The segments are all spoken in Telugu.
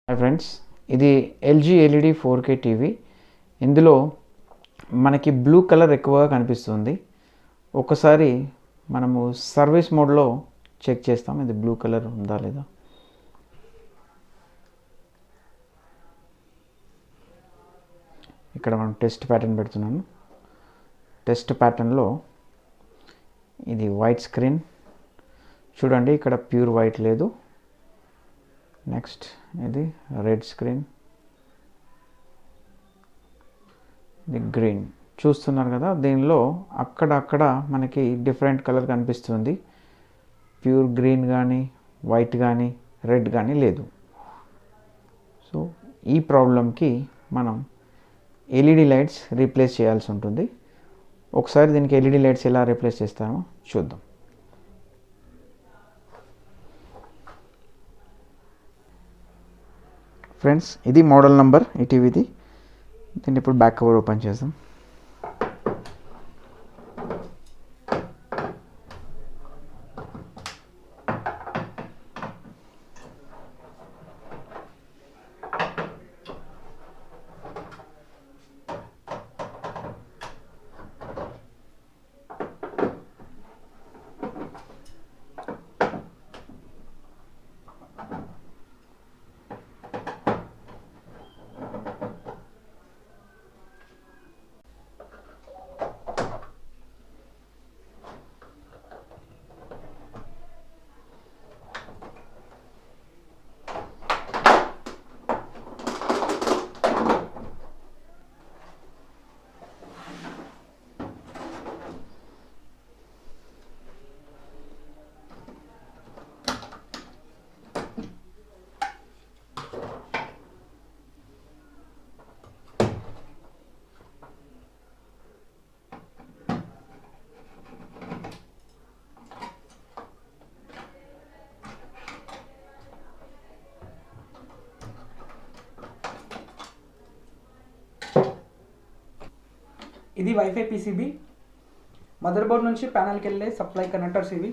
హాయ్ ఫ్రెండ్స్, ఇది ఎల్జీ ఎల్ఈడి 4K టీవీ. ఇందులో మనకి బ్లూ కలర్ ఎక్కువగా కనిపిస్తుంది. ఒకసారి మనము సర్వీస్ మోడ్లో చెక్ చేస్తాం, ఇది బ్లూ కలర్ ఉందా లేదా. ఇక్కడ మనం టెస్ట్ ప్యాటర్న్ పెడుతున్నాను. టెస్ట్ ప్యాటర్న్లో ఇది వైట్ స్క్రీన్ చూడండి, ఇక్కడ ప్యూర్ వైట్ లేదు. నెక్స్ట్ ఇది రెడ్ స్క్రీన్, ఇది గ్రీన్. చూస్తున్నారు కదా, దీనిలో అక్కడక్కడ మనకి డిఫరెంట్ కలర్ కనిపిస్తుంది. ప్యూర్ గ్రీన్ కానీ వైట్ కానీ రెడ్ కానీ లేదు. సో ఈ ప్రాబ్లంకి మనం ఎల్ఈడి లైట్స్ రీప్లేస్ చేయాల్సి ఉంటుంది. ఒకసారి దీనికి ఎల్ఈడి లైట్స్ ఎలా రీప్లేస్ చేస్తామో చూద్దాం. ఫ్రెండ్స్, ఇది మోడల్ నంబర్ ఈ టీవీది. దీన్ని ఇప్పుడు బ్యాక్ కవర్ ఓపెన్ చేద్దాం. ఇది వైఫై పీసీబీ. మదర్ బోర్డ్ నుంచి ప్యానల్కి వెళ్ళే సప్లై కనెక్టర్స్ ఇవి.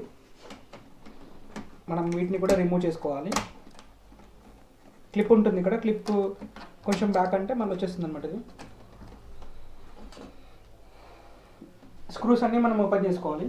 మనం వీటిని కూడా రిమూవ్ చేసుకోవాలి. క్లిప్ ఉంటుంది ఇక్కడ, క్లిప్ కొంచెం బ్యాక్ అంటే మనకు వచ్చేస్తుంది అనమాట. ఇది స్క్రూస్ అన్నీ మనం ఓపెన్ చేసుకోవాలి.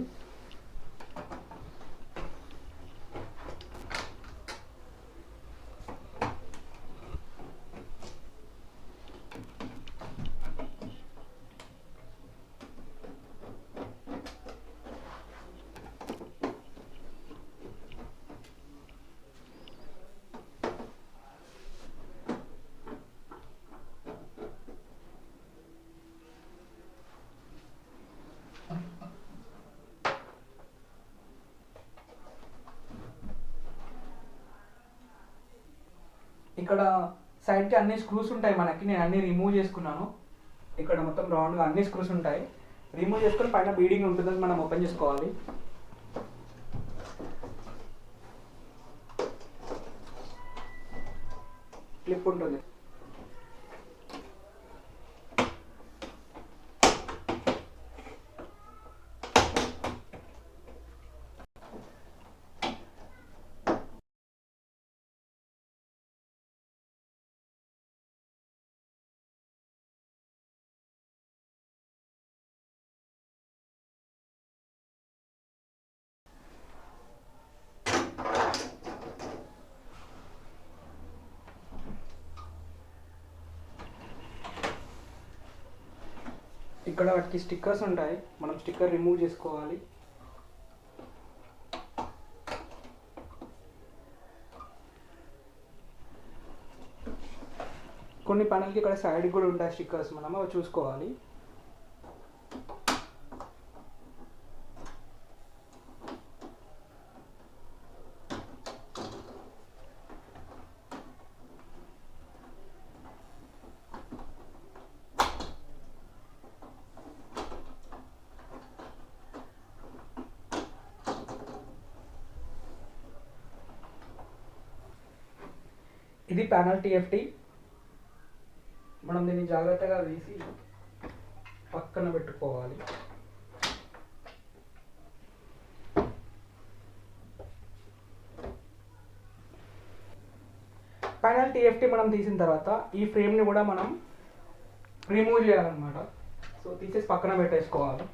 ఇక్కడ సైడ్కి అన్ని స్క్రూస్ ఉంటాయి మనకి. నేను అన్ని రిమూవ్ చేసుకున్నాను. ఇక్కడ మొత్తం రౌండ్గా అన్ని స్క్రూస్ ఉంటాయి. రిమూవ్ చేసుకొని పైన బీడింగ్ ఉంటుందని మనం ఓపెన్ చేసుకోవాలి. క్లిప్ ఉంటుంది. ఇక్కడ వాటికి స్టిక్కర్స్ ఉంటాయి, మనం స్టిక్కర్ రిమూవ్ చేసుకోవాలి. కొన్ని ప్యానల్కి ఇక్కడ సైడ్ కూడా ఉంటాయి స్టిక్కర్స్, మనం అవి చూసుకోవాలి. ఇది ప్యానల్ టీఎఫ్టీ. మనం దీన్ని జాగ్రత్తగా తీసి పక్కన పెట్టుకోవాలి. ఫైనల్ టీఎఫ్టీ మనం తీసిన తర్వాత ఈ ఫ్రేమ్ని కూడా మనం రిమూవ్ చేయాలన్నమాట. సో తీసేసి పక్కన పెట్టేసుకోవాలి.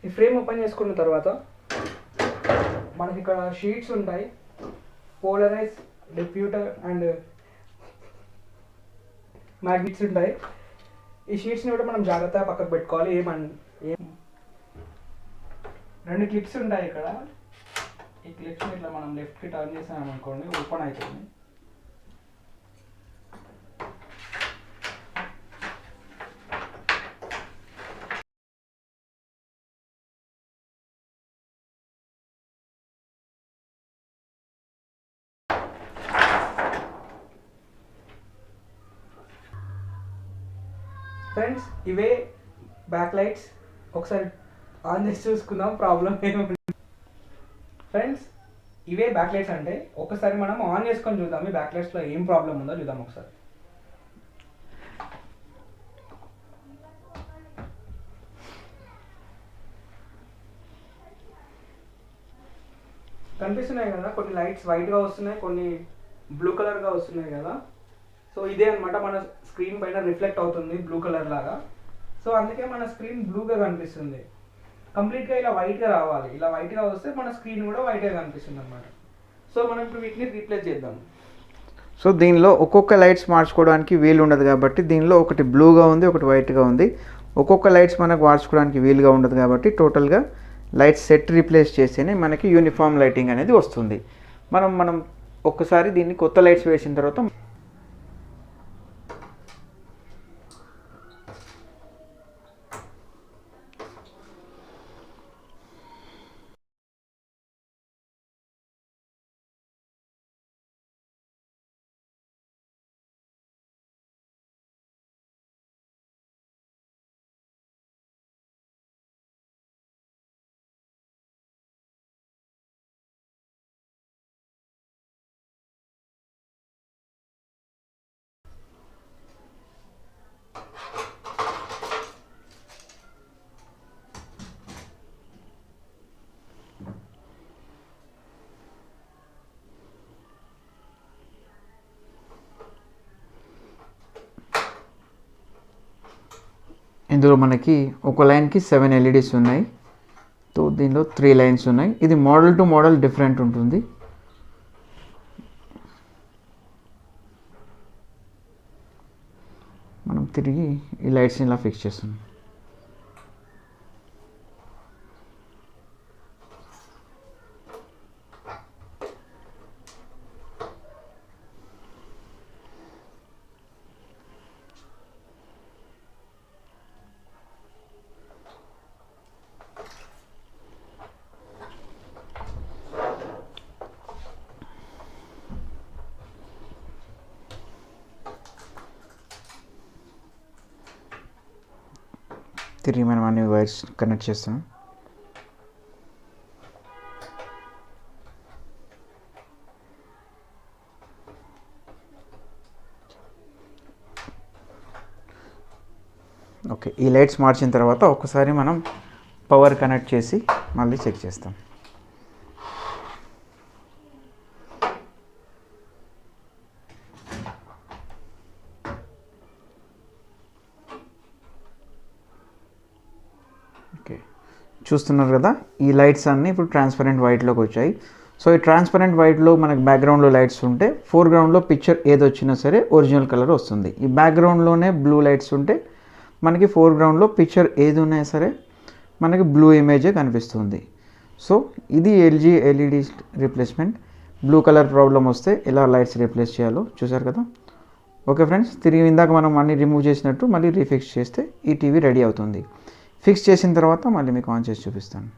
ఈ ఫ్రేమ్ ఓపెన్ చేసుకున్న తర్వాత మనకి ఇక్కడ షీట్స్ ఉంటాయి, పోలరైజ్, డిఫ్యూటర్ అండ్ మ్యాగ్నెట్స్ ఉంటాయి. ఈ షీట్స్ని కూడా మనం జాగ్రత్తగా పక్కకు పెట్టుకోవాలి. ఏం 2 క్లిప్స్ ఉంటాయి ఇక్కడ. ఈ క్లిప్స్ని ఇట్లా మనం లెఫ్ట్కి టర్న్ చేసామనుకోండి ఓపెన్ అవుతుంది. ఫ్రెండ్స్ ఇవే బ్యాక్ లైట్స్. ఒకసారి ఆన్ చేసి చూసుకుందాం ప్రాబ్లం ఏమి. ఫ్రెండ్స్ ఇవే బ్యాక్ లైట్స్ అంటే ఒకసారి మనం ఆన్ చేసుకొని చూద్దాం ఈ బ్యాక్ లైట్స్లో ఏం ప్రాబ్లం ఉందో చూద్దాం ఒకసారి. కనిపిస్తున్నాయి కదా, కొన్ని లైట్స్ వైట్గా వస్తున్నాయి, కొన్ని బ్లూ కలర్గా వస్తున్నాయి కదా. సో ఇదే అనమాట మన స్క్రీన్ పైన రిఫ్లెక్ట్ అవుతుంది బ్లూ కలర్ లాగా. సో అందుకే మన స్క్రీన్ బ్లూగా కనిపిస్తుంది. కంప్లీట్గా ఇలా వైట్గా రావాలి. ఇలా వైట్గా వస్తే మన స్క్రీన్ కూడా వైట్గా కనిపిస్తుంది అనమాట. సో మనం ఇప్పుడు వీటిని రీప్లేస్ చేద్దాం. సో దీనిలో ఒక్కొక్క లైట్స్ మార్చుకోవడానికి వీలు ఉండదు కాబట్టి దీనిలో ఒకటి బ్లూగా ఉంది, ఒకటి వైట్గా ఉంది. ఒక్కొక్క లైట్స్ మనకు మార్చుకోవడానికి వీలుగా ఉండదు కాబట్టి టోటల్గా లైట్స్ సెట్ రీప్లేస్ చేస్తేనే మనకి యూనిఫామ్ లైటింగ్ అనేది వస్తుంది. మనం ఒక్కసారి దీన్ని కొత్త లైట్స్ వేసిన తర్వాత ఇందులో మనకి ఒక లైన్కి 7 LEDs ఉన్నాయి. సో దీనిలో 3 లైన్స్ ఉన్నాయి. ఇది మోడల్ టు మోడల్ డిఫరెంట్ ఉంటుంది. మనం తిరిగి ఈ లైట్స్ని ఇలా ఫిక్స్ చేస్తున్నాం. తిరిగి మనం అన్ని వైర్స్ కనెక్ట్ చేస్తాం. ఓకే, ఈ లైట్స్ మార్చిన తర్వాత ఒకసారి మనం పవర్ కనెక్ట్ చేసి మళ్ళీ చెక్ చేస్తాం. ఓకే, చూస్తున్నారు కదా, ఈ లైట్స్ అన్నీ ఇప్పుడు ట్రాన్స్పరెంట్ వైట్లోకి వచ్చాయి. సో ఈ ట్రాన్స్పరెంట్ వైట్లో మనకి బ్యాక్గ్రౌండ్లో లైట్స్ ఉంటే ఫోర్గ్రౌండ్లో పిక్చర్ ఏది వచ్చినా సరే ఒరిజినల్ కలర్ వస్తుంది. ఈ బ్యాక్గ్రౌండ్లోనే బ్లూ లైట్స్ ఉంటే మనకి ఫోర్గ్రౌండ్లో పిక్చర్ ఏది ఉన్నా సరే మనకి బ్లూ ఇమేజే కనిపిస్తుంది. సో ఇది LG LED replacement. Blue colour problem వస్తే ఎలా లైట్స్ రీప్లేస్ చేయాలో చూసారు కదా. ఓకే ఫ్రెండ్స్, తిరిగి ఇందాక మనం అన్ని రిమూవ్ చేసినట్టు మళ్ళీ రీఫిక్స్ చేస్తే ఈ టీవీ రెడీ అవుతుంది. ఫిక్స్ చేసిన తర్వాత మళ్ళీ మీకు ఆన్ చేసి చూపిస్తాను.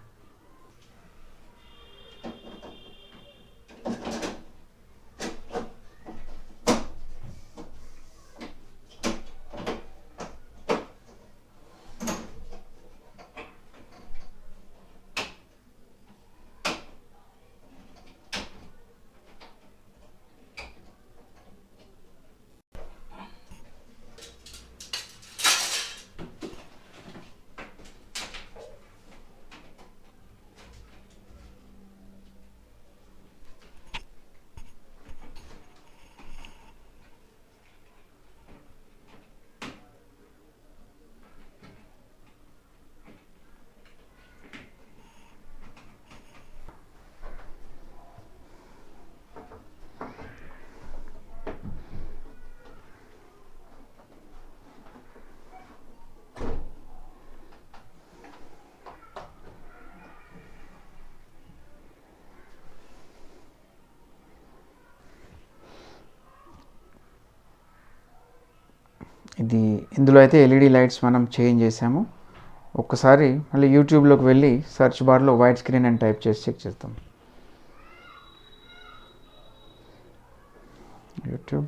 ఇది ఇందులో అయితే ఎల్ఈడి లైట్స్ మనం చేంజ్ చేసాము. ఒక్కసారి మళ్ళీ యూట్యూబ్లోకి వెళ్ళి సెర్చ్ బార్లో వైట్ స్క్రీన్ అని టైప్ చేసి చెక్ చేస్తాం. యూట్యూబ్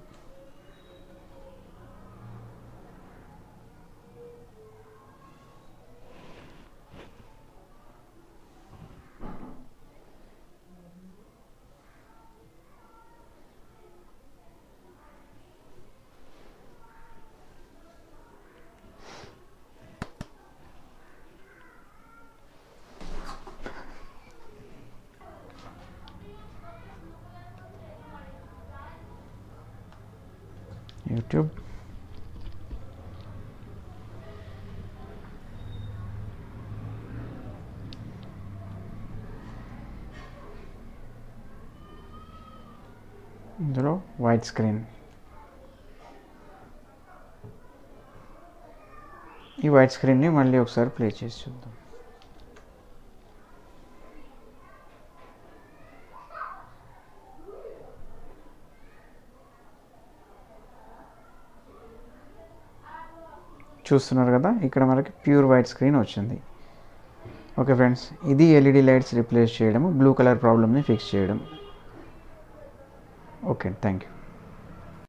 యూట్యూబ్ ఇందులో వైట్ స్క్రీన్. ఈ వైట్ స్క్రీన్ని మళ్ళీ ఒకసారి ప్లే చేసి చూద్దాం. చూస్తున్నారు కదా, ఇక్కడ మనకి ప్యూర్ వైట్ స్క్రీన్ వచ్చింది. ఓకే ఫ్రెండ్స్, ఇది ఎల్ఈడి లైట్స్ రీప్లేస్ చేయడం, బ్లూ కలర్ ప్రాబ్లమ్ని ఫిక్స్ చేయడం. Okay, thank you.